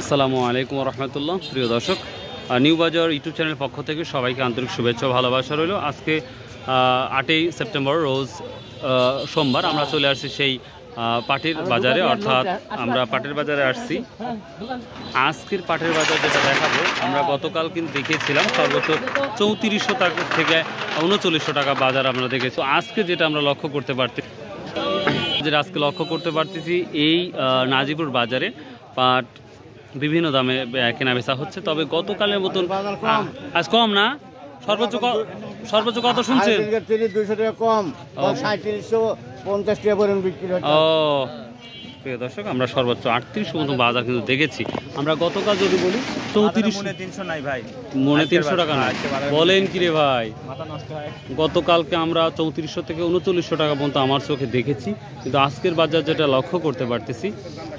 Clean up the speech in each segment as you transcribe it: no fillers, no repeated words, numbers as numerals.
আসসালামু আলাইকুম রহমতুল্লাহ। প্রিয় দর্শক, নিউ বাজার ইউটিউব চ্যানেলের পক্ষ থেকে সবাইকে আন্তরিক শুভেচ্ছা ও ভালোবাসা রইল। আজকে 8ই সেপ্টেম্বর রোজ সোমবার আমরা চলে আসছি সেই পাটের বাজারে, অর্থাৎ আমরা পাটের বাজারে আসছি। আজকের পাটের বাজার যেটা দেখাবো, আমরা গতকাল কিন্তু দেখিয়েছিলাম সর্বোচ্চ 3400 টাকা থেকে 3900 টাকা বাজার আমরা দেখেছি। আজকে যেটা আমরা লক্ষ্য করতে পারতেছি, যেটা আজকে লক্ষ্য করতে পারতেছি, এই নাজিপুর বাজারে পাট বিভিন্ন দামে কেনা বেচা হচ্ছে। তবে গতকালের মতন আজ কম না, সর্বোচ্চ কত শুনছেন? 200 টাকা কম, 3750 টাকা পর্যন্ত বিক্রি হচ্ছে। ও প্রিয় দর্শক, আমরা সর্বোচ্চ 3800 মতো বাজার কিন্তু দেখেছি। আমরা গতকাল যদি বলি 300 নাই ভাই, মনে 300 টাকা নাই, বলেন কি রে ভাই? গতকালকে আমরা 3400 থেকে 3900 টাকা পর্যন্ত আমার চোখে দেখেছি, কিন্তু আজকের বাজার যেটা লক্ষ্য করতে পারতেছি,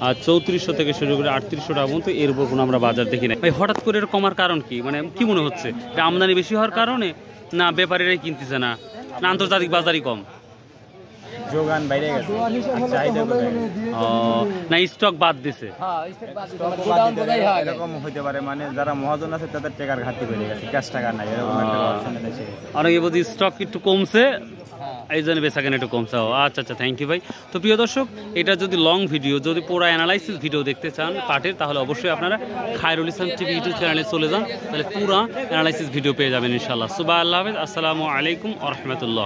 আর 3400 থেকে শুরু করে 3800 টাকা পর্যন্ত, এর উপর কোনো আমরা বাজার দেখি না। ভাই হঠাৎ করে এর কমার কারণ কি? মানে কি মনে হচ্ছে, এটা আমদানি বেশি হওয়ার কারণে, না ব্যাপারীরাই কিনতেছে না, না আন্তর্জাতিক বাজারই কম, যোগান বাইরে গেছে, চাহিদা বেড়ে গেছে, না স্টক বাদ দিছে? এরকম হইতে পারে, মানে যারা মহাজন আছে তাদের টাকার ঘাটতি বেড়ে গেছে, ক্যাশ টাকা নাই, এরকম একটা অপশন এসে গেছে। অনেকে বলছি স্টক একটু কমছে, এই জন্য বেচাকেনা একটু কমছে। আচ্ছা আচ্ছা, থ্যাংক ইউ ভাই। তো প্রিয় দর্শক, এটা যদি লং ভিডিও, যদি পুরো অ্যানালাইসিস ভিডিও দেখতে চান পাটের, তাহলে অবশ্যই আপনারা খায়রুল ইসলাম টিভি ইউটিউব চ্যানেলে চলে যান, তাহলে পুরো অ্যানালাইসিস ভিডিও পেয়ে যাবেন ইনশাআল্লাহ। সুবহানাল্লাহ, আসসালামু আলাইকুম ওয়া রাহমাতুল্লাহ।